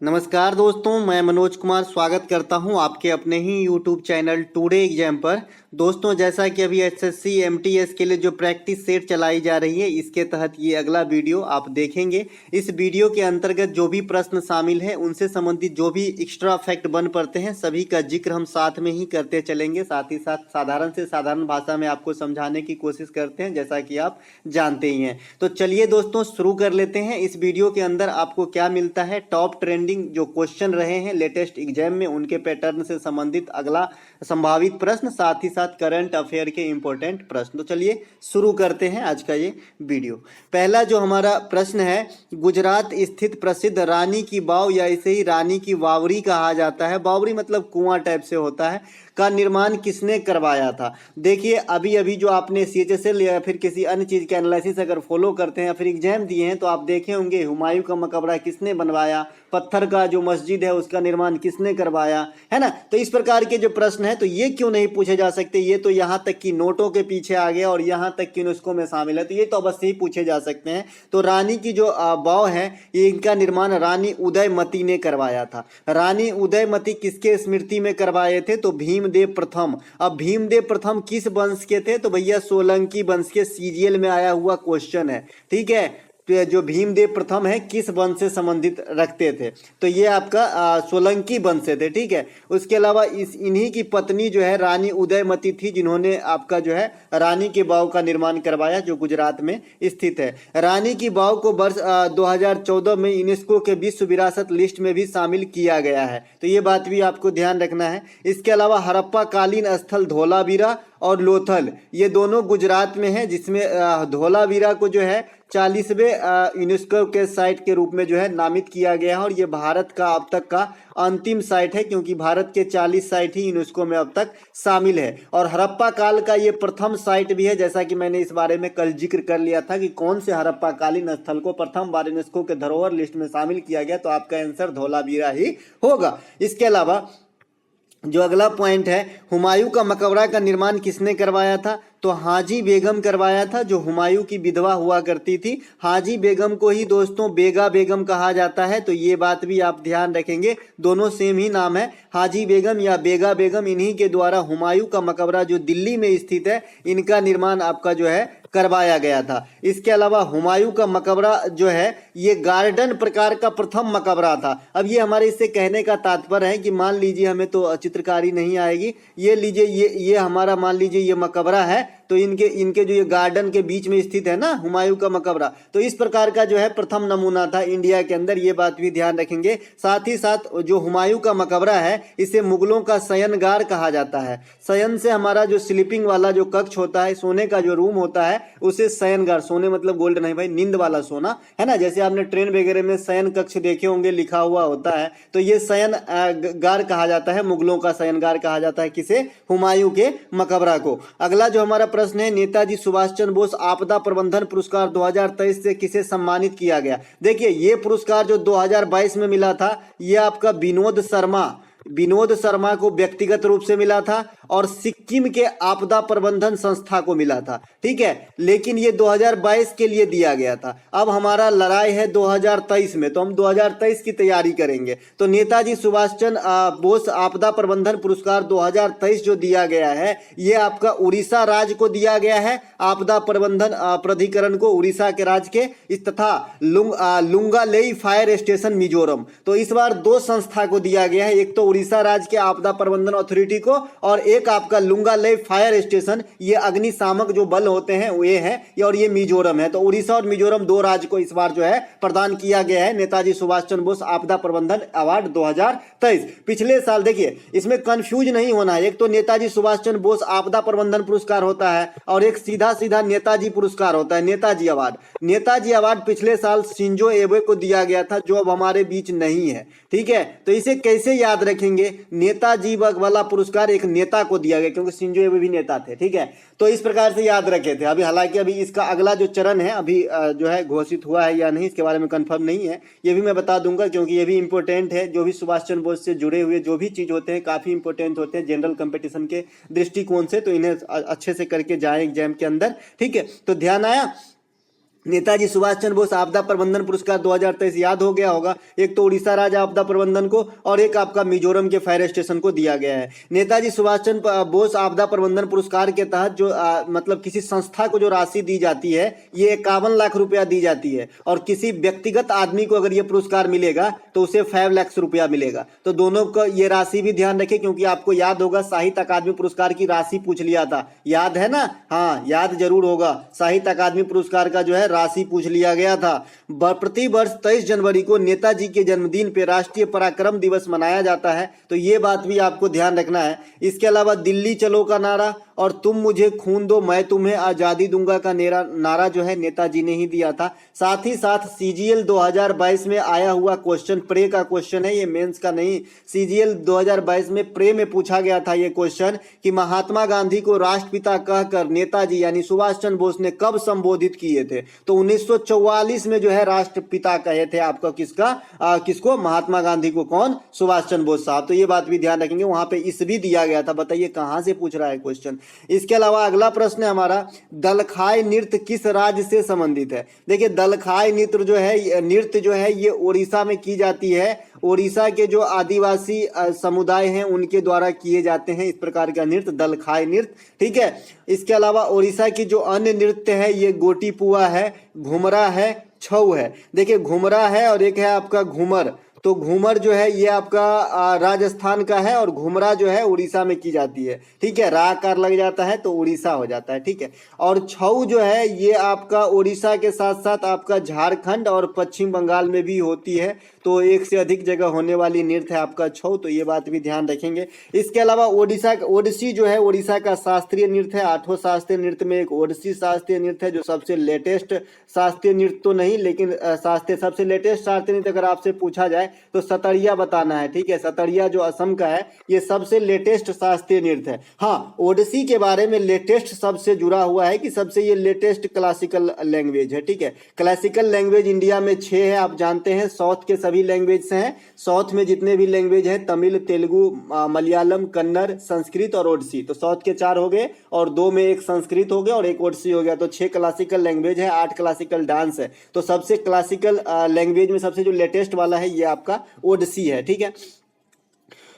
नमस्कार दोस्तों, मैं मनोज कुमार स्वागत करता हूं आपके अपने ही यूट्यूब चैनल टुडे एग्जाम पर। दोस्तों, जैसा कि अभी एसएससी एमटीएस के लिए जो प्रैक्टिस सेट चलाई जा रही है, इसके तहत ये अगला वीडियो आप देखेंगे। इस वीडियो के अंतर्गत जो भी प्रश्न शामिल है, उनसे संबंधित जो भी एक्स्ट्रा फैक्ट बन पड़ते हैं, सभी का जिक्र हम साथ में ही करते चलेंगे। साथ ही साथ साधारण से साधारण भाषा में आपको समझाने की कोशिश करते हैं, जैसा कि आप जानते ही हैं। तो चलिए दोस्तों, शुरू कर लेते हैं। इस वीडियो के अंदर आपको क्या मिलता है, टॉप ट्रेंडिंग जो क्वेश्चन रहे हैं लेटेस्ट एग्जाम में, उनके पैटर्न से संबंधित अगला संभावित प्रश्न, साथ ही साथ करंट अफेयर के इंपॉर्टेंट प्रश्न। तो चलिए शुरू करते हैं आज का ये वीडियो। पहला जो हमारा प्रश्न है, गुजरात स्थित प्रसिद्ध रानी की वाव या इसे ही रानी की वावड़ी कहा जाता है, वावड़ी मतलब कुआं टाइप से होता है, का निर्माण किसने करवाया था। देखिए, अभी अभी जो आपने सीएचएसएल या फिर किसी अन्य चीज के एनालिसिस अगर फॉलो करते हैं या फिर एग्जाम दिए हैं, तो आप देखे होंगे हुमायूं का मकबरा किसने बनवाया, पत्थर का जो मस्जिद है उसका निर्माण किसने करवाया, है ना। तो इस प्रकार के जो प्रश्न है, तो ये क्यों नहीं पूछे जा सकते, ये तो यहाँ तक कि नोटों के पीछे आ गया और यहाँ तक कि यूनेस्को में शामिल है, तो ये तो अवश्य ही पूछे जा सकते हैं। तो रानी की जो वाव है, ये इनका निर्माण रानी उदयमती ने करवाया था। रानी उदयमती किसके स्मृति में करवाए थे, तो भीमदेव प्रथम। अब भीमदेव प्रथम किस वंश के थे, तो भैया सोलंकी वंश के। सीजीएल में आया हुआ क्वेश्चन है, ठीक है। तो जो भीमदेव प्रथम है किस वंश से संबंधित रखते थे, तो ये आपका सोलंकी वंश से थे, ठीक है। उसके अलावा इन्हीं की पत्नी जो है रानी उदयमती थी, जिन्होंने आपका जो है रानी के बाव का निर्माण करवाया, जो गुजरात में स्थित है। रानी की बाव को वर्ष 2014 में यूनेस्को के विश्व विरासत लिस्ट में भी शामिल किया गया है, तो ये बात भी आपको ध्यान रखना है। इसके अलावा हड़प्पा कालीन स्थल धोलावीरा और लोथल, ये दोनों गुजरात में है, जिसमें धोलावीरा को जो है 40वें यूनेस्को के साइट के रूप में जो है नामित किया गया है, और ये भारत का अब तक का अंतिम साइट है, क्योंकि भारत के 40 साइट ही यूनेस्को में अब तक शामिल है। और हड़प्पा काल का ये प्रथम साइट भी है, जैसा कि मैंने इस बारे में कल जिक्र कर लिया था कि कौन से हड़प्पा कालीन स्थल को प्रथम बार यूनेस्को के धरोहर लिस्ट में शामिल किया गया, तो आपका आंसर धोलावीरा ही होगा। इसके अलावा जो अगला पॉइंट है, हुमायूं का मकबरा का निर्माण किसने करवाया था, तो हाजी बेगम करवाया था, जो हुमायूं की विधवा हुआ करती थी। हाजी बेगम को ही दोस्तों बेगा बेगम कहा जाता है, तो ये बात भी आप ध्यान रखेंगे, दोनों सेम ही नाम है, हाजी बेगम या बेगा बेगम। इन्हीं के द्वारा हुमायूं का मकबरा जो दिल्ली में स्थित है, इनका निर्माण आपका जो है करवाया गया था। इसके अलावा हुमायूं का मकबरा जो है, ये गार्डन प्रकार का प्रथम मकबरा था। अब ये हमारे इससे कहने का तात्पर्य है कि मान लीजिए हमें तो चित्रकारी नहीं आएगी, ये लीजिए ये हमारा मान लीजिए ये मकबरा है, तो इनके जो ये गार्डन के बीच में स्थित है ना हुमायूं का मकबरा, तो इस प्रकार का जो है प्रथम नमूना था इंडिया के अंदर, ये बात भी ध्यान रखेंगे। साथ ही साथ जो हुमायूं का मकबरा है, इसे मुगलों का शयनगार कहा जाता है। शयन से हमारा जो स्लीपिंग वाला जो कक्ष होता है, सोने का जो रूम होता है, उसे शयनगार, सोने मतलब गोल्ड नहीं भाई, नींद वाला सोना, है ना। जैसे आपने ट्रेन वगैरह में शयन कक्ष देखे होंगे, लिखा हुआ होता है, तो ये शयन गार कहा जाता है, मुगलों का शयनगार कहा जाता है किसे, हुमायूं के मकबरा को। अगला जो हमारा प्रश्न है, नेताजी सुभाष चंद्र बोस आपदा प्रबंधन पुरस्कार 2023 से किसे सम्मानित किया गया। देखिए, ये पुरस्कार जो 2022 में मिला था, ये आपका विनोद शर्मा को व्यक्तिगत रूप से मिला था, और सिक्किम के आपदा प्रबंधन संस्था को मिला था, ठीक है। लेकिन ये 2022 के लिए दिया गया था। अब हमारा लड़ाई है 2023 में, तो हम 2023 की तैयारी करेंगे। तो नेताजी सुभाष चंद्र बोस आपदा प्रबंधन पुरस्कार 2023 जो दिया गया है, ये आपका उड़ीसा राज्य को दिया गया है, आपदा प्रबंधन प्राधिकरण को, उड़ीसा के राज्य के, इस तथा लुंगालेई फायर स्टेशन मिजोरम। तो इस बार दो संस्था को दिया गया है, एक तो उड़ीसा राज्य के आपदा प्रबंधन अथॉरिटी को, और एक आपका लुंगालेई फायर स्टेशन, ये अग्निशामक जो बल होते हैं ये है, और ये मिजोरम है। तो उड़ीसा और मिजोरम दो राज्य को इस बार जो है प्रदान किया गया है नेताजी सुभाष चंद्र बोस आपदा प्रबंधन अवार्ड 2023। पिछले साल, देखिए इसमें कंफ्यूज नहीं होना है, एक तो नेताजी सुभाष चंद्र बोस आपदा प्रबंधन पुरस्कार होता है, और एक सीधा सीधा नेताजी पुरस्कार होता है, नेताजी अवार्ड। नेताजी अवार्ड पिछले साल शिंजो एबे को दिया गया था, जो अब हमारे बीच नहीं है, ठीक है। तो इसे कैसे याद रखेंगे, नेताजी वाला पुरस्कार एक नेता को दिया गया, क्योंकि शिंजो एबे भी नेता थे, ठीक है। तो इस प्रकार से याद रखे थे। अभी हालांकि अभी इसका अगला जो चरण है, अभी जो है घोषित हुआ है या नहीं, इसके बारे में कंफर्म नहीं है, ये भी मैं बता दूंगा, क्योंकि ये भी इंपॉर्टेंट है। जो भी सुभाष चंद्र बोस से जुड़े हुए जो भी चीज होते हैं, काफी इंपॉर्टेंट होते हैं जनरल कंपटीशन के दृष्टिकोण से, तो इन्हें अच्छे से करके जाए एग्जाम के अंदर, ठीक है। तो ध्यान आया। नेताजी सुभाष चंद्र बोस आपदा प्रबंधन पुरस्कार 2023 याद हो गया होगा। एक तो उड़ीसा राज्य आपदा प्रबंधन को और एक आपका मिजोरम के फायर स्टेशन को दिया गया है। नेताजी सुभाष चंद्र बोस आपदा प्रबंधन पुरस्कार के तहत जो मतलब किसी संस्था को जो राशि दी जाती है ये 51 लाख रुपया दी जाती है, और किसी व्यक्तिगत आदमी को अगर ये पुरस्कार मिलेगा तो उसे 5 लाख रुपया मिलेगा। तो दोनों का ये राशि भी ध्यान रखें, क्योंकि आपको याद होगा साहित्य अकादमी पुरस्कार की राशि पूछ लिया था, याद है ना? हाँ, याद जरूर होगा। साहित्य अकादमी पुरस्कार का जो है राशि पूछ लिया गया था। प्रति वर्ष 23 जनवरी को नेताजी के जन्मदिन पे राष्ट्रीय पराक्रम दिवस मनाया जाता है, तो ये बात भी आपको ध्यान रखना है। इसके अलावा दिल्ली चलो का नारा और तुम मुझे खून दो मैं तुम्हें आजादी दूंगा का नारा जो है नेताजी ने ही दिया था। साथ ही साथ सीजीएल 2022 में आया हुआ क्वेश्चन, प्रे का क्वेश्चन है ये, मेंस का नहीं। सीजीएल 2022 में प्रे में पूछा गया था ये क्वेश्चन कि महात्मा गांधी को राष्ट्रपिता कहकर नेताजी यानी सुभाष चंद्र बोस ने कब संबोधित किए थे? तो 1944 में जो है राष्ट्रपिता कहे थे आपका किसको? महात्मा गांधी को। कौन? सुभाष चंद्र बोस साहब। तो ये बात भी ध्यान रखेंगे, वहां पे इस भी दिया गया था। बताइए कहां से पूछ रहा है क्वेश्चन। इसके अलावा अगला प्रश्न है हमारा, दलखाई नृत्य किस राज्य से संबंधित है? देखिए दलखाई नृत्य जो है ये ओडिशा में की जाती है। ओडिशा के जो आदिवासी समुदाय हैं उनके द्वारा किए जाते हैं इस प्रकार का नृत्य, दलखाई नृत्य। ठीक है। इसके अलावा ओडिशा की जो अन्य नृत्य है ये गोटीपुआ है, घुमरा है, छऊ है। देखिए घुमरा है और एक है आपका घूमर। तो घूमर जो है ये आपका राजस्थान का है और घुमरा जो है उड़ीसा में की जाती है। ठीक है, रा कार लग जाता है तो उड़ीसा हो जाता है। ठीक है। और छऊ जो है ये आपका उड़ीसा के साथ साथ आपका झारखंड और पश्चिम बंगाल में भी होती है। तो एक से अधिक जगह होने वाली नृत्य है आपका छऊ, तो ये बात भी ध्यान रखेंगे। इसके अलावा ओडिसी जो है उड़ीसा का शास्त्रीय नृत्य है। 8 शास्त्रीय नृत्य में एक ओडिसी शास्त्रीय नृत्य है जो सबसे लेटेस्ट शास्त्रीय नृत्य तो नहीं, लेकिन सबसे लेटेस्ट शास्त्रीय नृत्य अगर आपसे पूछा जाए तो सतरिया बताना है। ठीक है, सतरिया जो असम का है ये सबसे लेटेस्ट शास्त्रीय नृत्य है। हाँ, ओडिसी के बारे में लेटेस्ट सबसे जुड़ा हुआ है कि सबसे ये लेटेस्ट क्लासिकल लैंग्वेज है। ठीक है, क्लासिकल लैंग्वेज इंडिया में 6 है, आप जानते हैं। साउथ के सभी लैंग्वेज से हैं। साउथ में जितने भी लैंग्वेज हैं तमिल, तेलुगु, मलयालम, कन्नड़, संस्कृत और ओडिसी, तो साउथ के 4 हो गए और 2 में एक संस्कृत हो गया और एक ओडिसी हो गया। तो 6 क्लासिकल लैंग्वेज है, 8 क्लासिकल डांस है। तो सबसे क्लासिकल लैंग्वेज में सबसे जो लेटेस्ट वाला है ये आपका ओडिसी है। ठीक है।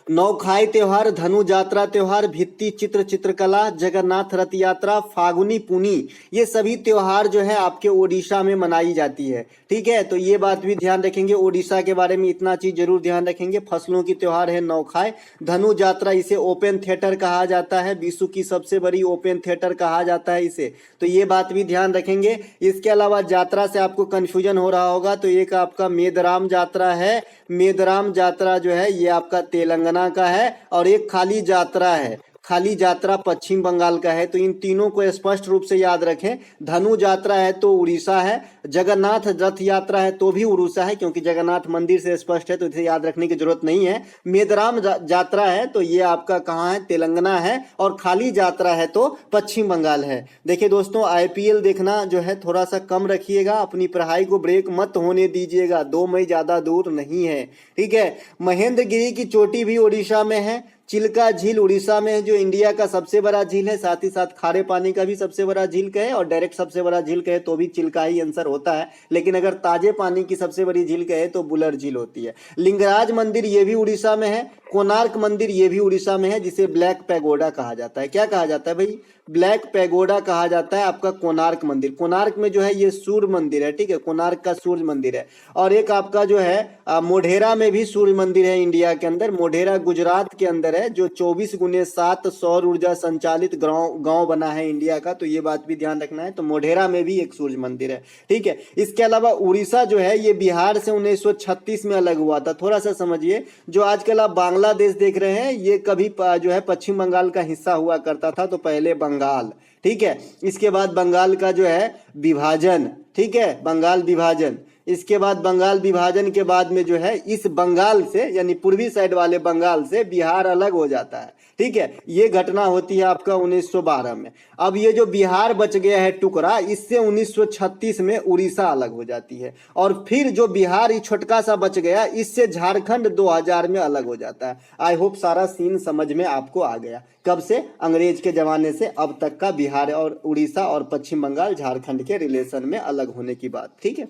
नौखाई त्योहार, धनु जात्रा त्योहार, भित्ति चित्र चित्रकला, जगन्नाथ रथ यात्रा, फागुनी पुनी, ये सभी त्योहार जो है आपके ओडिशा में मनाई जाती है। ठीक है, तो ये बात भी ध्यान रखेंगे। ओडिशा के बारे में इतना चीज जरूर ध्यान रखेंगे। फसलों की त्योहार है नौखाई। धनु जात्रा, इसे ओपन थिएटर कहा जाता है, विश्व की सबसे बड़ी ओपन थिएटर कहा जाता है इसे, तो ये बात भी ध्यान रखेंगे। इसके अलावा यात्रा से आपको कंफ्यूजन हो रहा होगा तो एक आपका मेदराम यात्रा है। मेदराम यात्रा जो है ये आपका तेलंगाना का है और एक खाली यात्रा है, खाली यात्रा पश्चिम बंगाल का है। तो इन तीनों को स्पष्ट रूप से याद रखें। धनु यात्रा है तो उड़ीसा है, जगन्नाथ रथ यात्रा है तो भी उड़ीसा है क्योंकि जगन्नाथ मंदिर से स्पष्ट है तो इसे याद रखने की जरूरत नहीं है। मेदराम यात्रा है तो ये आपका कहाँ है? तेलंगाना है। और खाली यात्रा है तो पश्चिम बंगाल है। देखिए दोस्तों, आईपीएल देखना जो है थोड़ा सा कम रखिएगा, अपनी पढ़ाई को ब्रेक मत होने दीजिएगा। 2 मई ज्यादा दूर नहीं है। ठीक है। महेंद्रगिरी की चोटी भी उड़ीसा में है। चिल्का झील उड़ीसा में है जो इंडिया का सबसे बड़ा झील है, साथ ही साथ खारे पानी का भी सबसे बड़ा झील कहे और डायरेक्ट सबसे बड़ा झील कहे तो भी चिल्का ही आंसर होता है, लेकिन अगर ताजे पानी की सबसे बड़ी झील कहे तो बुलर झील होती है। लिंगराज मंदिर ये भी उड़ीसा में है। कोणार्क मंदिर ये भी उड़ीसा में है जिसे ब्लैक पैगोडा कहा जाता है। क्या कहा जाता है भाई? ब्लैक पैगोडा कहा जाता है आपका कोणार्क मंदिर। कोणार्क में जो है ये सूर्य मंदिर है। ठीक है, कोणार्क का सूर्य मंदिर है। और एक आपका जो है मोढेरा में भी सूर्य मंदिर है इंडिया के अंदर। मोढेरा गुजरात के अंदर है जो 24x7 सौर ऊर्जा संचालित गांव बना है इंडिया का, तो ये बात भी ध्यान रखना है। तो मोढेरा में भी एक सूर्य मंदिर है। ठीक है। इसके अलावा उड़ीसा जो है ये बिहार से 1936 में अलग हुआ था। थोड़ा सा समझिए, जो आजकल आप बांग्लादेश देख रहे हैं ये कभी जो है पश्चिम बंगाल का हिस्सा हुआ करता था, तो पहले बंगाल। ठीक है। इसके बाद बंगाल का जो है विभाजन। ठीक है, बंगाल विभाजन। इसके बाद बंगाल विभाजन के बाद में जो है इस बंगाल से यानी पूर्वी साइड वाले बंगाल से बिहार अलग हो जाता है। ठीक है, ये घटना होती है आपका 1912 में। अब ये जो बिहार बच गया है टुकड़ा, इससे 1936 में उड़ीसा अलग हो जाती है, और फिर जो बिहार ये छोटका सा बच गया, इससे झारखंड 2000 में अलग हो जाता है। आई होप सारा सीन समझ में आपको आ गया। कब से? अंग्रेज के जमाने से अब तक का बिहार और उड़ीसा और पश्चिम बंगाल झारखंड के रिलेशन में अलग होने की बात। ठीक है,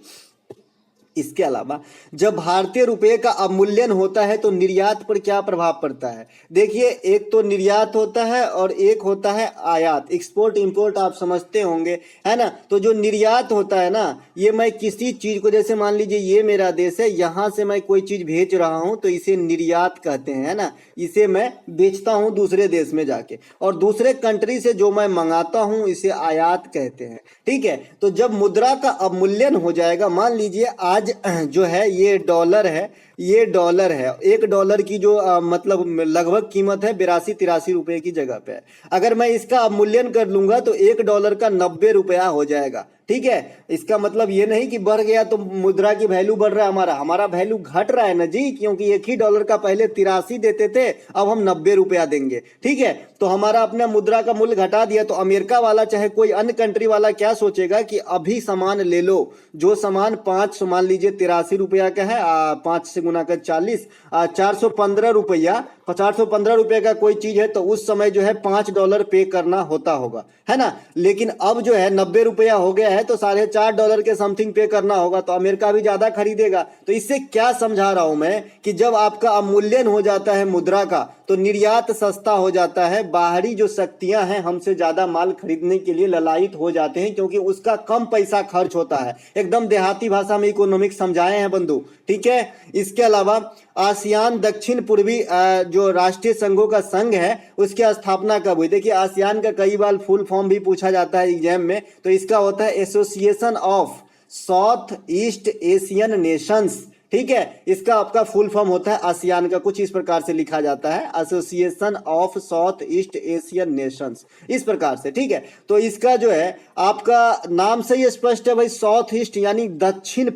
इसके अलावा जब भारतीय रुपये का अवमूल्यन होता है तो निर्यात पर क्या प्रभाव पड़ता है? देखिए, एक तो निर्यात होता है और एक होता है आयात, एक्सपोर्ट इंपोर्ट आप समझते होंगे, है ना। तो जो निर्यात होता है ना, ये मैं किसी चीज को, जैसे मान लीजिए ये मेरा देश है, यहाँ से मैं कोई चीज भेज रहा हूँ तो इसे निर्यात कहते हैं, है ना। इसे मैं बेचता हूँ दूसरे देश में जाके, और दूसरे कंट्री से जो मैं मंगाता हूँ इसे आयात कहते हैं। ठीक है, तो जब मुद्रा का अवमूल्यन हो जाएगा, मान लीजिए आज जो है ये डॉलर है, ये डॉलर है, $1 की जो मतलब लगभग कीमत है 82-83 रुपए की जगह पे है। अगर मैं इसका अवमूल्यन कर लूंगा तो $1 का 90 रुपया हो जाएगा। ठीक है, इसका मतलब ये नहीं कि बढ़ गया तो मुद्रा की वैल्यू बढ़ रहा है, हमारा वैल्यू घट रहा है ना जी, क्योंकि एक ही डॉलर का पहले 83 देते थे, अब हम 90 रुपया देंगे। ठीक है, तो हमारा अपना मुद्रा का मूल्य घटा दिया, तो अमेरिका वाला चाहे कोई अन्य कंट्री वाला क्या सोचेगा कि अभी सामान ले लो, जो सामान 5 मान लीजिए 83 रुपया का है, 5 से गुना कर 40, 415 रुपया, 415 रुपये का कोई चीज है तो उस समय जो है $5 पे करना होता होगा, है ना। लेकिन अब जो है 90 रुपया हो गया है तो $4.5 के समथिंग पे करना होगा, तो अमेरिका भी ज्यादा खरीदेगा। तो इससे क्या समझा रहा हूं मैं कि जब आपका अवमूल्यन हो जाता है मुद्रा का तो निर्यात सस्ता हो जाता है, बाहरी जो शक्तियां हैं हमसे ज्यादा माल खरीदने के लिए ललायित हो जाते हैं, क्योंकि उसका कम पैसा खर्च होता है। एकदम देहाती भाषा में इकोनॉमिक्स समझाए हैं बंधु। ठीक है, इसके अलावा आसियान दक्षिण पूर्वी जो राष्ट्रीय संघों का संघ है उसकी स्थापना कब हुई? देखिए, आसियान का कई बार फुल फॉर्म भी पूछा जाता है एग्जाम में, तो इसका होता है association of south east Asian Nations. ठीक है, इसका आपका फुल फॉर्म होता है आसियान का, कुछ इस प्रकार से लिखा जाता है, association of south east Asian Nations, इस प्रकार से। ठीक है, तो इसका जो है आपका नाम से ही स्पष्ट है भाई, साउथ ईस्ट यानी दक्षिण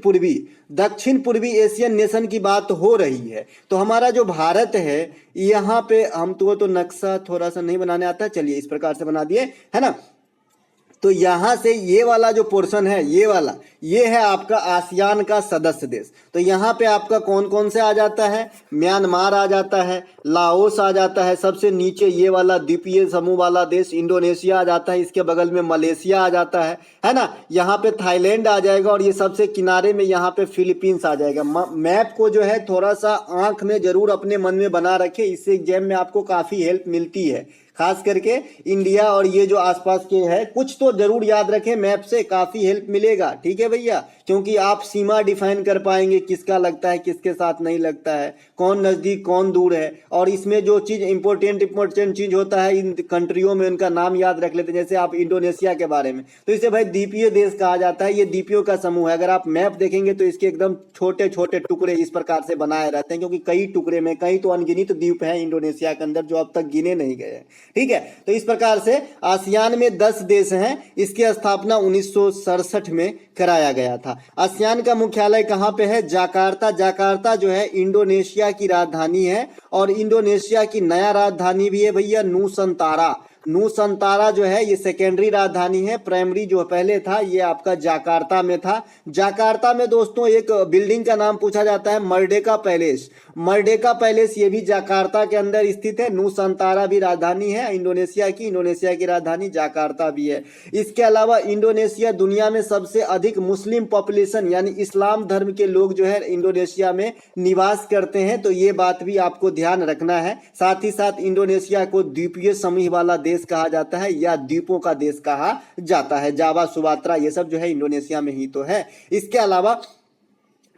पूर्वी एशियन नेशन की बात हो रही है। तो हमारा जो भारत है, यहाँ पे हमको तो नक्शा थोड़ा सा नहीं बनाने आता, चलिए इस प्रकार से बना दिए, है ना। तो यहां से ये वाला जो पोर्शन है, ये वाला, ये है आपका आसियान का सदस्य देश। तो यहाँ पे आपका कौन कौन से आ जाता है? म्यांमार आ जाता है, लाओस आ जाता है, सबसे नीचे ये वाला द्वीपीय समूह वाला देश इंडोनेशिया आ जाता है, इसके बगल में मलेशिया आ जाता है ना। यहाँ पे थाईलैंड आ जाएगा, और ये सबसे किनारे में यहाँ पे फिलीपींस आ जाएगा। मैप को जो है थोड़ा सा आंख में जरूर अपने मन में बना रखे, इससे एग्जाम में आपको काफी हेल्प मिलती है। खास करके इंडिया और ये जो आसपास के है, कुछ तो जरूर याद रखें, मैप से काफी हेल्प मिलेगा। ठीक है भैया, क्योंकि आप सीमा डिफाइन कर पाएंगे, किसका लगता है किसके साथ नहीं लगता है, कौन नजदीक कौन दूर है। और इसमें जो चीज इंपॉर्टेंट चीज होता है, इन कंट्रियों में उनका नाम याद रख लेते हैं। जैसे आप इंडोनेशिया के बारे में, तो इसे भाई द्वीपीय देश कहा जाता है, ये द्वीपों का समूह है। अगर आप मैप देखेंगे तो इसके एकदम छोटे छोटे टुकड़े इस प्रकार से बनाए रहते हैं, क्योंकि कई टुकड़े में, कई तो अनगिनत द्वीप है इंडोनेशिया के अंदर जो अब तक गिने नहीं गए। ठीक है, तो इस प्रकार से आसियान में 10 देश हैं। इसकी स्थापना 1967 में कराया गया था। आसियान का मुख्यालय कहां पे है? जाकार्ता। जाकार्ता जो है इंडोनेशिया की राजधानी है, और इंडोनेशिया की नया राजधानी भी है भैया नूसंतारा। नूसंतारा जो है ये सेकेंडरी राजधानी है, प्राइमरी जो पहले था ये आपका जाकार्ता में था। जाकार्ता में दोस्तों एक बिल्डिंग का नाम पूछा जाता है, मर्डेका पैलेस। मर्डेका पैलेस ये भी जाकार्ता के अंदर स्थित है। नूसंतारा भी राजधानी है इंडोनेशिया की राजधानी जाकार्ता भी है। इसके अलावा इंडोनेशिया दुनिया में सबसे अधिक मुस्लिम पॉपुलेशन यानी इस्लाम धर्म के लोग जो है इंडोनेशिया में निवास करते हैं, तो ये बात भी आपको ध्यान रखना है। साथ ही साथ इंडोनेशिया को द्वीपीय समूह वाला देश कहा जाता है या द्वीपों का देश कहा जाता है। जावा, सुमात्रा ये सब जो है इंडोनेशिया में ही तो है। इसके अलावा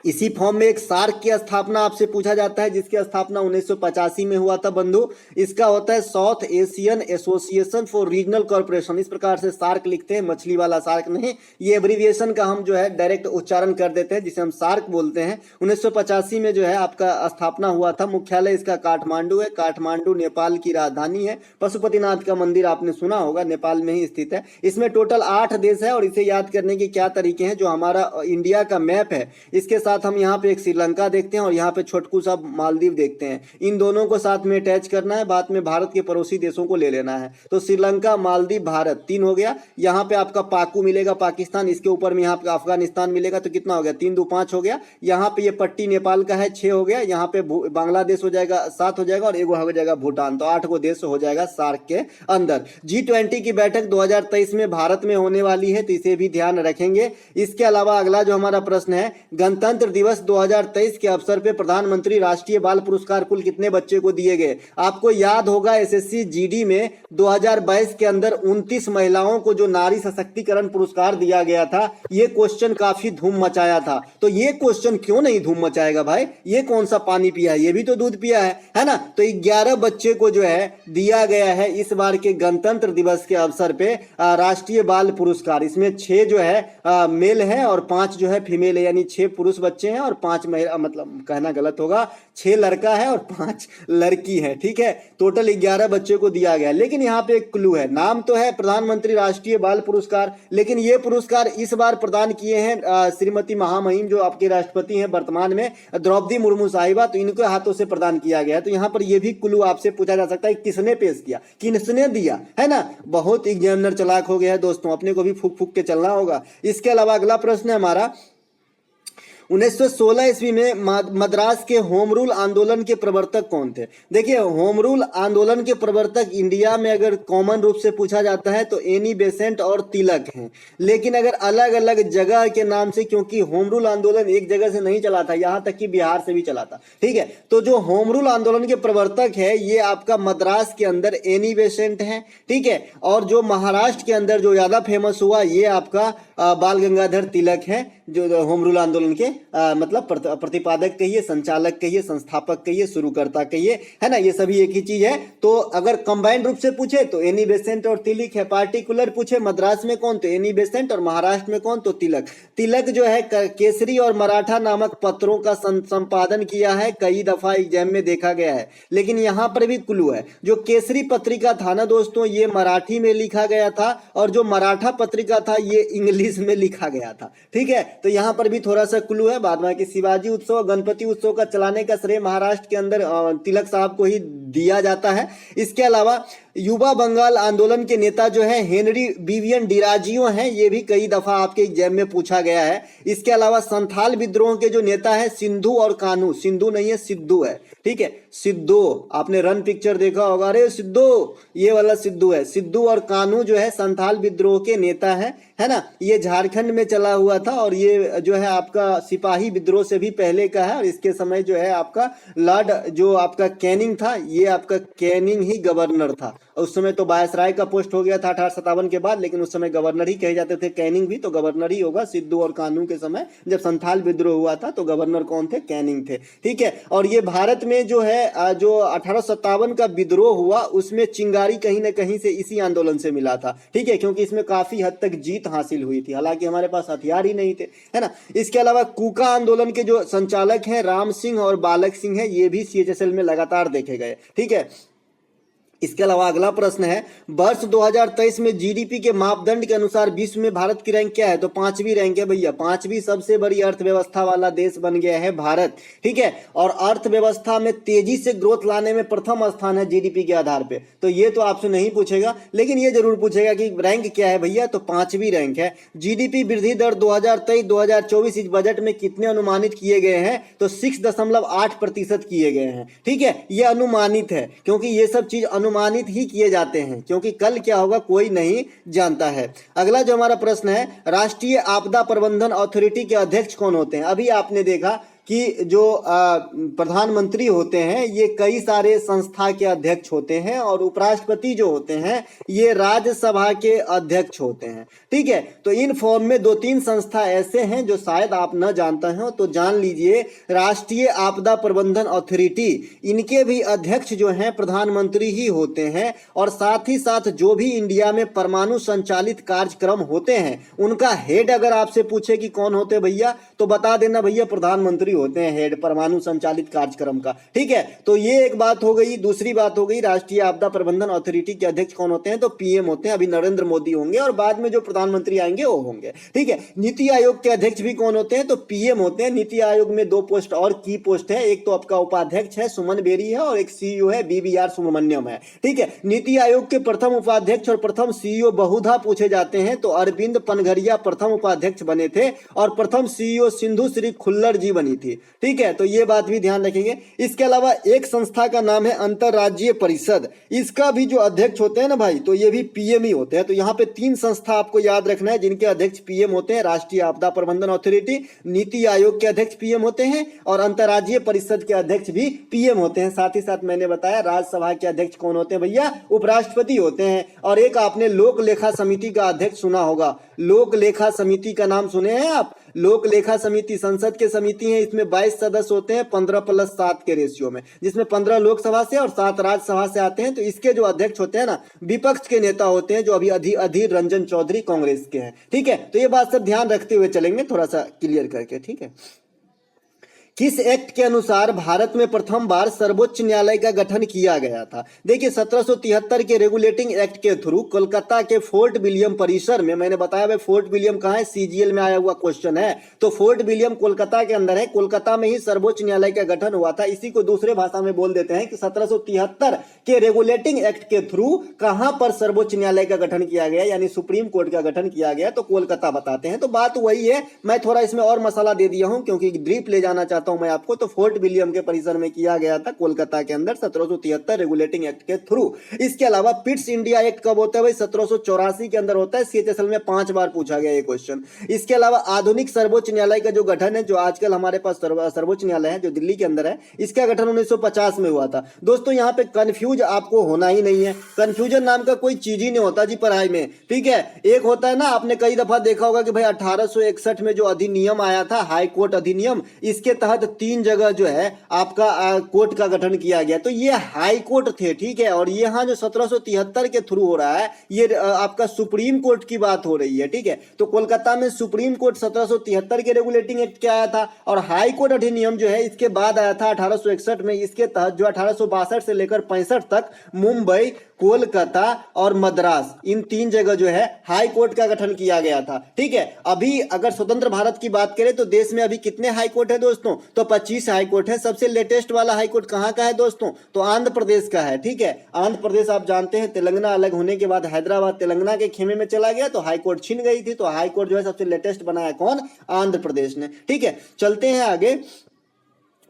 इसी फॉर्म में एक सार्क की स्थापना आपसे पूछा जाता है, जिसकी स्थापना 1985 में हुआ था बंधु। इसका होता है south Asian association for regional corporation. इस प्रकार से सार्क लिखते हैं, मछली वाला सार्क नहीं। ये एब्रीविएशन का हम जो है डायरेक्ट उच्चारण कर देते हैं, जिसे हम सार्क बोलते हैं। 1985 में जो है आपका स्थापना हुआ था। मुख्यालय इसका काठमांडू है। काठमांडू नेपाल की राजधानी है। पशुपतिनाथ का मंदिर आपने सुना होगा, नेपाल में ही स्थित है। इसमें टोटल 8 देश है, और इसे याद करने के क्या तरीके हैं, जो हमारा इंडिया का मैप है इसके साथ हम यहाँ पे एक श्रीलंका देखते हैं और यहाँ पे छोटकू सा मालदीव देखते हैं। इन दोनों को साथ में अटैच करना है, बाद में भारत के पड़ोसी देशों को ले लेना है। तो श्रीलंका, मालदीव, भारत 3 हो गया। यहाँ पे आपका पाकू मिलेगा पाकिस्तान, इसके ऊपर में यहाँ पे अफगानिस्तान मिलेगा। तो कितना हो गया, 3 2 5 हो गया। यहाँ पे ये पट्टी नेपाल का है, 6 हो गया। यहाँ पे बांग्लादेश हो जाएगा, 7 हो जाएगा, और एगो हो जाएगा भूटान। तो 8 गो देश हो जाएगा सार्क के अंदर। G20 की बैठक 2023 में भारत में होने वाली है, तो इसे भी ध्यान रखेंगे। इसके अलावा अगला जो हमारा प्रश्न है, गणतंत्र दिवस 2023 के अवसर पे प्रधानमंत्री राष्ट्रीय बाल पुरस्कार कुल कितने बच्चे को दिए गए। आपको याद होगा एसएससी जीडी में 2022 के अंदर 29 महिलाओं को जो नारी सशक्तिकरण पुरस्कार दिया गया था। ये क्वेश्चन काफी धूम मचाया था। तो ये क्वेश्चन क्यों नहीं धूम मचाएगा भाई, ये कौन सा पानी पिया है, ये भी तो दूध पिया है ना। तो 11 बच्चे को जो है दिया गया है इस बार के गणतंत्र दिवस के अवसर पे राष्ट्रीय बाल पुरस्कार। इसमें 6 जो है मेल है और 5 जो है फीमेल है, यानी 6 पुरुष बच्चे हैं और 5 महिला, मतलब कहना गलत होगा, 6 लड़का है और 5 लड़की है। ठीक है, टोटल 11 बच्चे को दिया गया। लेकिन यहाँ पे एक क्लू है, नाम तो है प्रधानमंत्री राष्ट्रीय बाल पुरस्कार, लेकिन ये पुरस्कार इस बार प्रदान किए हैं श्रीमती महामहिम जो आपके राष्ट्रपति हैं वर्तमान में, द्रौपदी मुर्मू साहिबा। तो इनके हाथों से प्रदान किया गया है। तो यहाँ पर यह भी क्लू आपसे पूछा जा सकता है, किसने पेश किया, किसने दिया, है ना। बहुत एग्जामिनर चालाक हो गया है दोस्तों, अपने को भी फूक फूक के चलना होगा। इसके अलावा अगला प्रश्न है हमारा, 1916 ईस्वी में मद्रास के होम रूल आंदोलन के प्रवर्तक कौन थे। देखिए, होम रूल आंदोलन के प्रवर्तक इंडिया में अगर कॉमन रूप से पूछा जाता है तो एनी बेसेंट और तिलक हैं। लेकिन अगर अलग अलग जगह के नाम से, क्योंकि होम रूल आंदोलन एक जगह से नहीं चला था, यहां तक कि बिहार से भी चला था। ठीक है, तो जो होम रूल आंदोलन के प्रवर्तक है ये आपका मद्रास के अंदर एनी बेसेंट है। ठीक है, और जो महाराष्ट्र के अंदर जो ज्यादा फेमस हुआ ये आपका बाल गंगाधर तिलक है, जो होम रूल आंदोलन के मतलब प्रतिपादक कहिए, संचालक कहिए, संस्थापक कहिए, शुरूकर्ता कहिए, है ना। ये सभी एक ही चीज है। तो अगर कंबाइंड रूप से पूछे तो एनी बेसेंट और तिलक है। पार्टिकुलर पूछे मद्रास में कौन, तो एनी बेसेंट, और महाराष्ट्र में कौन, तो तिलक। तिलक जो है केसरी और मराठा नामक पत्रों का संपादन किया है, कई दफा एग्जाम में देखा गया है। लेकिन यहाँ पर भी क्लू है, जो केसरी पत्रिका था ना दोस्तों, ये मराठी में लिखा गया था, और जो मराठा पत्रिका था ये इंग्लिश में लिखा गया था। ठीक है, तो यहाँ पर भी थोड़ा सा क्लू है। बाद में कि शिवाजी उत्सव, गणपति उत्सव का चलाने का श्रेय महाराष्ट्र के अंदर तिलक साहब को ही दिया जाता है। इसके अलावा युवा बंगाल आंदोलन के नेता जो है हेनरी विवियन डिराजियो हैं, ये भी कई दफा आपके एग्जाम में पूछा गया है। इसके अलावा संथाल विद्रोह के जो नेता है सिद्धू और कान्हू, सिंधु नहीं है सिद्धू है। ठीक है, सिद्धू, आपने रन पिक्चर देखा होगा, अरे सिद्धू, ये वाला सिद्धू है। सिद्धू और कान्हू जो है संथाल विद्रोह के नेता है ना। ये झारखंड में चला हुआ था, और ये जो है आपका सिपाही विद्रोह से भी पहले का है। और इसके समय जो है आपका लॉर्ड जो आपका कैनिंग था, ये आपका कैनिंग ही गवर्नर था। उस समय तो वायसराय का पोस्ट हो गया था 1857 के बाद, लेकिन उस समय गवर्नर ही कहे जाते थे। कैनिंग भी तो गवर्नर ही होगा। सिद्धू और कान्हू के समय जब संथाल विद्रोह हुआ था तो गवर्नर कौन थे, कैनिंग थे। ठीक है, और ये भारत में जो है जो 1857 का विद्रोह हुआ उसमें चिंगारी कहीं ना कहीं से इसी आंदोलन से मिला था। ठीक है, क्योंकि इसमें काफी हद तक जीत हासिल हुई थी, हालांकि हमारे पास हथियार ही नहीं थे, है ना। इसके अलावा कूका आंदोलन के जो संचालक हैं राम सिंह और बालक सिंह है, ये भी CHSL में लगातार देखे गए। ठीक है, इसके अलावा अगला प्रश्न है, वर्ष 2023 में जीडीपी के मापदंड के अनुसार विश्व में भारत की रैंक क्या है। तो 5वीं रैंक है भैया, 5वीं सबसे बड़ी अर्थव्यवस्था वाला देश बन गया है भारत। ठीक है, और अर्थव्यवस्था में तेजी से ग्रोथ लाने में प्रथम स्थान है जीडीपी के आधार पे। तो ये तो आपसे नहीं पूछेगा, लेकिन ये जरूर पूछेगा कि रैंक क्या है भैया, तो 5वीं रैंक है। जीडीपी वृद्धि दर 2023-2024 इस बजट में कितने अनुमानित किए गए हैं, तो 6.8% किए गए हैं। ठीक है, ये अनुमानित है, क्योंकि ये सब चीज अनुमानित ही किए जाते हैं, क्योंकि कल क्या होगा कोई नहीं जानता है। अगला जो हमारा प्रश्न है, राष्ट्रीय आपदा प्रबंधन अथॉरिटी के अध्यक्ष कौन होते हैं। अभी आपने देखा कि जो प्रधानमंत्री होते हैं ये कई सारे संस्था के अध्यक्ष होते हैं और उपराष्ट्रपति जो होते हैं ये राज्यसभा के अध्यक्ष होते हैं। ठीक है, तो इन फॉर्म में दो तीन संस्था ऐसे हैं जो शायद आप न जानते हो तो जान लीजिए। राष्ट्रीय आपदा प्रबंधन अथॉरिटी, इनके भी अध्यक्ष जो हैं प्रधानमंत्री ही होते हैं। और साथ ही साथ जो भी इंडिया में परमाणु संचालित कार्यक्रम होते हैं उनका हेड अगर आपसे पूछे कि कौन होते हैं भैया, तो बता देना भैया प्रधानमंत्री होते हैं हेड परमाणु संचालित कार्यक्रम का। ठीक है, तो ये एक बात हो गई। दूसरी बात हो गई राष्ट्रीय आपदा प्रबंधन अथॉरिटी के अध्यक्ष कौन होते हैं, तो पीएम होते हैं। अभी नरेंद्र मोदी होंगे और बाद में जो प्रधानमंत्री आएंगे वो होंगे। ठीक है, नीति आयोग के अध्यक्ष भी कौन होते हैं, तो पीएम होते हैं। नीति आयोग में दो पोस्ट और की पोस्ट है, एक तो आपका उपाध्यक्ष है सुमन बेरी है और एक सीईओ है बीवीआर सुब्रमण्यम है। ठीक है, नीति आयोग के प्रथम उपाध्यक्ष और प्रथम सीईओ बहुधा पूछे जाते हैं तो अरविंद पनघरिया प्रथम उपाध्यक्ष बने थे और प्रथम सीईओ सिंधु श्री खुल्लर जी बनी थी। ठीक है, तो ये बात भी ध्यान रखेंगे। इसके अलावा एक संस्था का नाम है अंतरराज्यीय परिषद, इसका भी जो अध्यक्ष होते हैं ना भाई, तो ये भी पीएम ही होते हैं। तो यहाँ पे तीन संस्था आपको याद रखना है जिनके अध्यक्ष पीएम होते हैं। राष्ट्रीय आपदा प्रबंधन अथॉरिटी, नीति आयोग के अध्यक्ष पीएम होते हैं और अंतरराज्यीय परिषद के अध्यक्ष भी पीएम होते हैं। साथ ही साथ मैंने बताया राज्यसभा के अध्यक्ष कौन होते हैं भैया, उपराष्ट्रपति होते हैं। और एक आपने लोक लेखा समिति का अध्यक्ष सुना होगा, लोक लेखा समिति का नाम सुने हैं आप? लोक लेखा समिति संसद के समिति है, इसमें 22 सदस्य होते हैं 15+7 के रेशियो में, जिसमें 15 लोकसभा से और 7 राज्यसभा से आते हैं। तो इसके जो अध्यक्ष होते हैं ना विपक्ष के नेता होते हैं, जो अभी अधीर रंजन चौधरी कांग्रेस के हैं। ठीक है, तो ये बात सब ध्यान रखते हुए चलेंगे, थोड़ा सा क्लियर करके। ठीक है, किस एक्ट के अनुसार भारत में प्रथम बार सर्वोच्च न्यायालय का गठन किया गया था? देखिए 1773 के रेगुलेटिंग एक्ट के थ्रू कोलकाता के फोर्ट विलियम परिसर में, मैंने बताया भाई फोर्ट विलियम कहाँ है, सीजीएल में आया हुआ क्वेश्चन है, तो फोर्ट विलियम कोलकाता के अंदर है। कोलकाता में ही सर्वोच्च न्यायालय का गठन हुआ था। इसी को दूसरे भाषा में बोल देते हैं कि 1773 के रेगुलेटिंग एक्ट के थ्रू कहां पर सर्वोच्च न्यायालय का गठन किया गया, यानी सुप्रीम कोर्ट का गठन किया गया, तो कोलकाता बताते हैं। तो बात वही है, मैं थोड़ा इसमें और मसाला दे दिया हूं क्योंकि ब्रीफ ले जाना चाहता हूं मैं आपको। तो फोर्ट विलियम के परिसर में किया गया था कोलकाता के अंदर 1773 रेगुलेटिंग एक्ट के थ्रू। इसके अलावा पिट्स इंडिया एक्ट कब होता है भाई, 1784 के अंदर होता है। सीएचएसएल में 5 बार पूछा गया ये क्वेश्चन। इसके अलावा आधुनिक सर्वोच्च न्यायालय का जो गठन है, जो आजकल हमारे पास सर्वोच्च न्यायालय है जो दिल्ली के अंदर है, इसका गठन 1950 में हुआ था। दोस्तों यहाँ पे कंफ्यूज आपको होना ही नहीं है, कंफ्यूजन नाम का कोई चीज ही नहीं होता जी पढ़ाई में। ठीक है, एक होता है ना, आपने कई दफा देखा होगा कि भाई 1861 में जो अधिनियम आया था हाई कोर्ट अधिनियम, इसके तहत 3 जगह जो है आपका कोर्ट का गठन किया गया, तो ये हाई कोर्ट थे। ठीक है, और यहाँ जो 1773 के थ्रू हो रहा है ये आपका सुप्रीम कोर्ट की बात हो रही है। ठीक है, तो कोलकाता में सुप्रीम कोर्ट 1773 के रेगुलेटिंग एक्ट क्या आया था, और हाई कोर्ट अधिनियम जो है इसके बाद आया था 1861 में। इसके तहत जो 1862 से लेकर 65 तक मुंबई, कोलकाता और मद्रास, इन 3 जगह जो है हाई कोर्ट का गठन किया गया था। ठीक है, अभी अगर स्वतंत्र भारत की बात करें तो देश में अभी कितने हाई कोर्ट है दोस्तों, तो 25 हाई कोर्ट है। सबसे लेटेस्ट वाला हाई कोर्ट कहां का है दोस्तों, तो आंध्र प्रदेश का है। ठीक है, आंध्र प्रदेश आप जानते हैं तेलंगाना अलग होने के बाद हैदराबाद तेलंगाना के खेमे में चला गया, तो हाई कोर्ट छिन गई थी, तो हाई कोर्ट जो है सबसे लेटेस्ट बनाया कौन, आंध्र प्रदेश ने। ठीक है, चलते हैं आगे।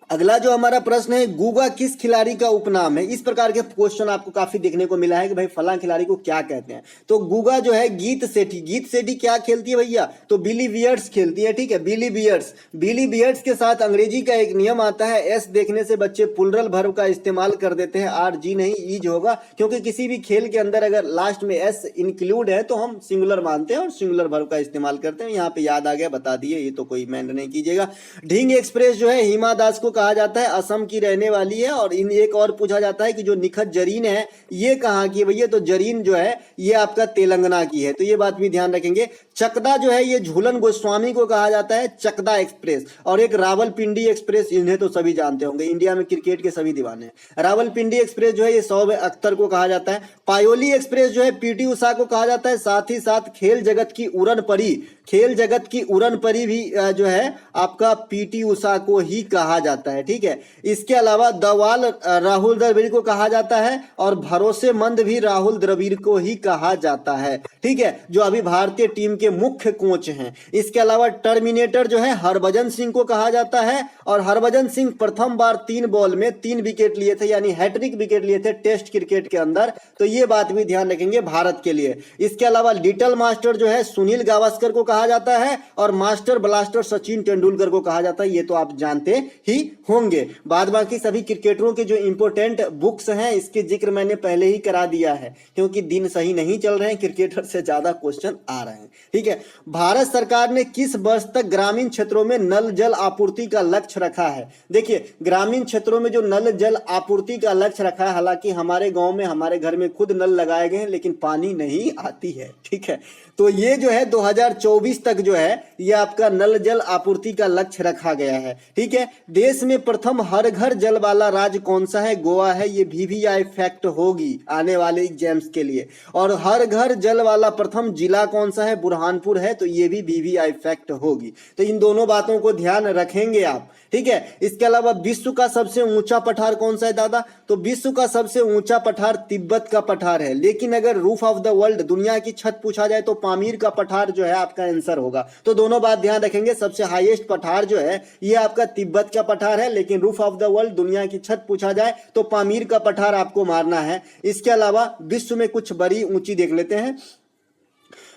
अगला जो हमारा प्रश्न है, गुगा किस खिलाड़ी का उपनाम है? इस प्रकार के क्वेश्चन आपको काफी देखने को मिला है कि भाई फलां खिलाड़ी को क्या कहते हैं। तो गुगा जो है गीत सेठी, गीत सेठी क्या खेलती है भैया, तो बिली बियर्ड्स खेलती है। ठीक है, बिली बियर्ड्स, बिली बियर्ड्स के साथ अंग्रेजी का एक नियम आता है, एस देखने से बच्चे प्लुरल वर्ब का इस्तेमाल कर देते हैं, आर जी नहीं ईज होगा, क्योंकि किसी भी खेल के अंदर अगर लास्ट में एस इंक्लूड है तो हम सिंगुलर मानते हैं और सिंगुलर वर्ब का इस्तेमाल करते हैं। यहाँ पे याद आ गया, बता दिए, ये तो कोई मेंशन नहीं कीजिएगा। ढींग एक्सप्रेस जो है हिमा दास को कहा जाता है, असम की रहने वाली है। और इन एक और पूछा जाता है कि जो निखत जरीन है ये कहाँ की है भैया, तो जरीन जो है ये आपका तेलंगाना की है, तो ये बात भी ध्यान रखेंगे। चकदा जो है ये झूलन गोस्वामी को कहा जाता है, चकदा एक्सप्रेस। और एक रावलपिंडी एक्सप्रेस, इन्हें तो सभी जानते होंगे, इंडिया में क्रिकेट के सभी दीवाने हैं। रावलपिंडी एक्सप्रेस जो है ये शोएब अख्तर को कहा जाता है। पायोली एक्सप्रेस जो है पीटी उषा को कहा जाता है। साथ ही साथ खेल जगत की उड़न परी, खेल जगत की उड़न परी भी जो है आपका पीटी उषा को ही कहा जाता है। ठीक है, इसके अलावा दवाल राहुल द्रविड़ को कहा जाता है और भरोसेमंद भी राहुल द्रविड़ को ही कहा जाता है। ठीक है, जो अभी भारतीय टीम के मुख्य कोच हैं। इसके अलावा टर्मिनेटर जो है हरभजन सिंह को कहा जाता है, और हरभजन सिंह प्रथम बार 3 बॉल में 3 विकेट लिए थे, यानी हैट्रिक विकेट लिए थे टेस्ट क्रिकेट के अंदर, तो ये बात भी ध्यान रखेंगे भारत के लिए। इसके अलावा लिटिल मास्टर जो है सुनील गावस्कर को कहा कहा जाता है और मास्टर ब्लास्टर सचिन तेंदुलकर को कहा जाता है, ये तो आप जानते ही होंगे। बाद बाकी सभी क्रिकेटरों के जो इंपोर्टेंट बुक्स हैं इसके जिक्र मैंने पहले ही करा दिया है, क्योंकि दिन सही नहीं चल रहे हैं, क्रिकेटर से ज्यादा क्वेश्चन आ रहे हैं। ठीक है, भारत सरकार ने किस वर्ष तक ग्रामीण क्षेत्रों में नल जल आपूर्ति का लक्ष्य रखा है? देखिए, ग्रामीण क्षेत्रों में जो नल जल आपूर्ति का लक्ष्य रखा है, हालांकि हमारे गांव में हमारे घर में खुद नल लगाए गए हैं लेकिन पानी नहीं आती है। ठीक है, तो ये जो है 2024 तक जो है ये आपका नल जल आपूर्ति का लक्ष्य रखा गया है। ठीक है, देश में प्रथम हर घर जल वाला राज्य कौन सा है? गोवा है। ये VVI फैक्ट होगी आने वाले एग्जाम्स के लिए। और हर घर जल वाला प्रथम जिला कौन सा है? बुरहानपुर है। तो ये भी VVI फैक्ट होगी। तो इन दोनों बातों को ध्यान रखेंगे आप। ठीक है, इसके अलावा विश्व का सबसे ऊंचा पठार कौन सा है दादा? तो विश्व का सबसे ऊंचा पठार तिब्बत का पठार है। लेकिन अगर रूफ ऑफ द वर्ल्ड, दुनिया की छत पूछा जाए तो पामीर का पठार जो है आपका आंसर होगा। तो दोनों बात ध्यान रखेंगे, सबसे हाईएस्ट पठार जो है ये आपका तिब्बत का पठार है, लेकिन रूफ ऑफ द वर्ल्ड, दुनिया की छत पूछा जाए तो पामीर का पठार आपको मारना है। इसके अलावा विश्व में कुछ बड़ी ऊंची देख लेते हैं।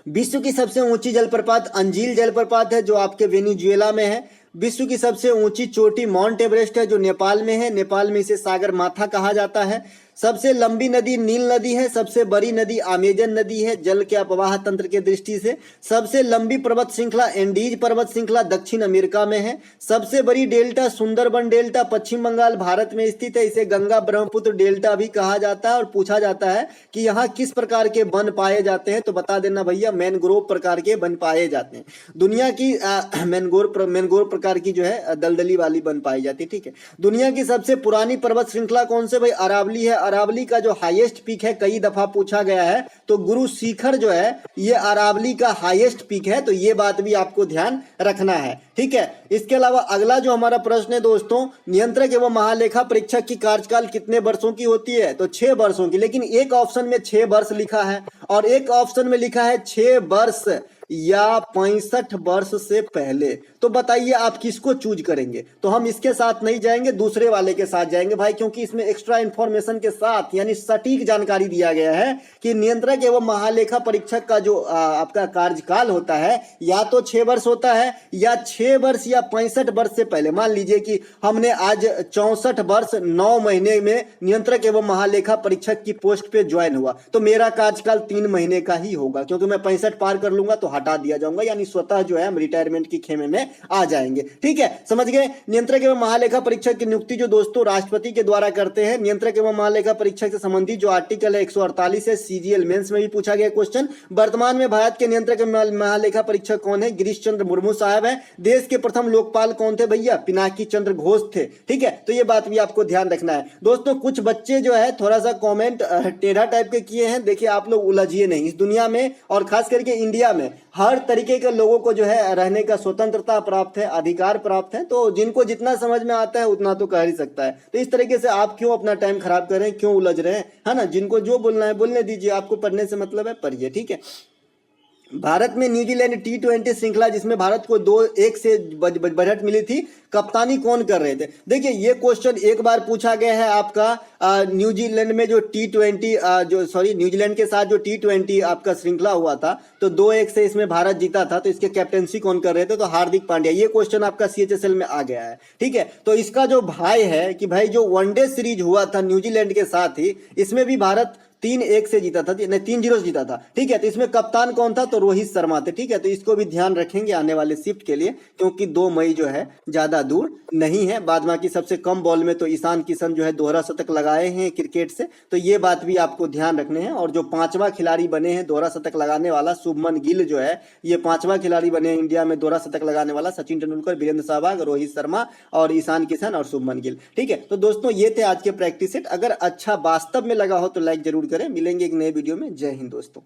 विश्व की सबसे ऊंची जलप्रपात अंजील जलप्रपात है जो आपके वेनेजुएला में है। विश्व की सबसे ऊंची चोटी माउंट एवरेस्ट है जो नेपाल में है। नेपाल में इसे सागर माथा कहा जाता है। सबसे लंबी नदी नील नदी है। सबसे बड़ी नदी अमेजन नदी है जल के अपवाह तंत्र के दृष्टि से। सबसे लंबी पर्वत श्रृंखला एंडीज पर्वत श्रृंखला दक्षिण अमेरिका में है। सबसे बड़ी डेल्टा सुंदरबन डेल्टा पश्चिम बंगाल भारत में स्थित है। इसे गंगा ब्रह्मपुत्र डेल्टा भी कहा जाता है। और पूछा जाता है कि यहाँ किस प्रकार के वन पाए जाते हैं, तो बता देना भैया मैनग्रोव प्रकार के वन पाए जाते हैं। दुनिया की मैनग्रोव प्रकार की जो है दलदली वाली वन पाई जाती है। ठीक है, दुनिया की सबसे पुरानी पर्वत श्रृंखला कौन से? भाई अरावली है। अरावली का जो हाईएस्ट पीक है, कई दफा पूछा गया है, तो गुरु शिखर जो है ये अरावली का हाईएस्ट पीक है। तो ये बात भी आपको ध्यान रखना है। ठीक है, इसके अलावा अगला जो हमारा प्रश्न है दोस्तों, नियंत्रक एवं महालेखा परीक्षक की कार्यकाल कितने वर्षों की होती है? तो 6 वर्षों की। लेकिन एक ऑप्शन में 6 वर्ष लिखा है और एक ऑप्शन में लिखा है 6 वर्ष या 65 वर्ष से पहले। तो बताइए आप किसको चूज करेंगे? तो हम इसके साथ नहीं जाएंगे, दूसरे वाले के साथ जाएंगे भाई, क्योंकि इसमें एक्स्ट्रा इंफॉर्मेशन के साथ यानी सटीक जानकारी दिया गया है कि नियंत्रक एवं महालेखा परीक्षक का जो आपका कार्यकाल होता है या तो 6 वर्ष होता है या 6 वर्ष या 65 वर्ष से पहले। मान लीजिए कि हमने आज 64 वर्ष 9 महीने में नियंत्रक एवं महालेखा परीक्षक की पोस्ट पे ज्वाइन हुआ, तो मेरा कार्यकाल 3 महीने का ही होगा, क्योंकि मैं 65 पार कर लूंगा तो हटा दिया जाऊंगा, यानी स्वतः जो है हम रिटायरमेंट की खेमे में आ जाएंगे। ठीक है, समझ गए? नियंत्रक एवं महालेखा परीक्षक की नियुक्ति जो दोस्तों राष्ट्रपति के द्वारा करते हैं। नियंत्रक एवं महालेखा परीक्षक से संबंधित जो आर्टिकल है 148 है। CGL मेंस में भी पूछा गया क्वेश्चन। वर्तमान में भारत के नियंत्रक एवं महालेखा परीक्षक कौन है? गिरीश चंद्र मुर्मू साहब है। देश के प्रथम लोकपाल कौन थे भैया? पिनाकी चंद्र घोष थे। ठीक है, तो ये बात भी आपको ध्यान रखना है दोस्तों। कुछ बच्चे जो है थोड़ा सा कॉमेंट टेढ़ा टाइप के किए हैं। देखिए, आप लोग उलझिए नहीं। इस दुनिया में और खास करके इंडिया में हर तरीके के लोगों को जो है रहने का स्वतंत्रता प्राप्त है, अधिकार प्राप्त है। तो जिनको जितना समझ में आता है उतना तो कह ही सकता है। तो इस तरीके से आप क्यों अपना टाइम खराब कर रहे हैं, क्यों उलझ रहे हैं, है ना? जिनको जो बोलना है बोलने दीजिए, आपको पढ़ने से मतलब है, पढ़िए। ठीक है, भारत में न्यूजीलैंड T20 श्रृंखला जिसमें भारत को 2-1 से बढ़त मिली थी, कप्तानी कौन कर रहे थे? देखिए, ये क्वेश्चन एक बार पूछा गया है आपका न्यूजीलैंड में जो न्यूजीलैंड के साथ जो T20 आपका श्रृंखला हुआ था, तो 2-1 से इसमें भारत जीता था। तो इसके कैप्टेंसी कौन कर रहे थे? तो हार्दिक पांड्या। ये क्वेश्चन आपका CHSL में आ गया है। ठीक है, तो इसका जो भाई है कि भाई जो वनडे सीरीज हुआ था न्यूजीलैंड के साथ ही, इसमें भी भारत 3-1 से जीता था, नहीं 3-0 से जीता था। ठीक है, तो इसमें कप्तान कौन था? तो रोहित शर्मा थे। ठीक है, तो इसको भी ध्यान रखेंगे आने वाले शिफ्ट के लिए, क्योंकि 2 मई जो है ज्यादा दूर नहीं है। बाद बाकी सबसे कम बॉल में तो ईशान किशन जो है दोहरा शतक लगाए हैं क्रिकेट से, तो ये बात भी आपको ध्यान रखने हैं। और जो 5वां खिलाड़ी बने हैं दोहरा शतक लगाने वाला, शुभमन गिल जो है ये 5वां खिलाड़ी बने हैं इंडिया में दोहरा शतक लगाने वाला। सचिन तेंदुलकर, वीरेंद्र सहवाग, रोहित शर्मा और ईशान किशन और शुभमन गिल। ठीक है, तो दोस्तों ये थे आज के प्रैक्टिस सेट। अगर अच्छा वास्तव में लगा हो तो लाइक जरूर करें। मिलेंगे एक नए वीडियो में। जय हिंद दोस्तों।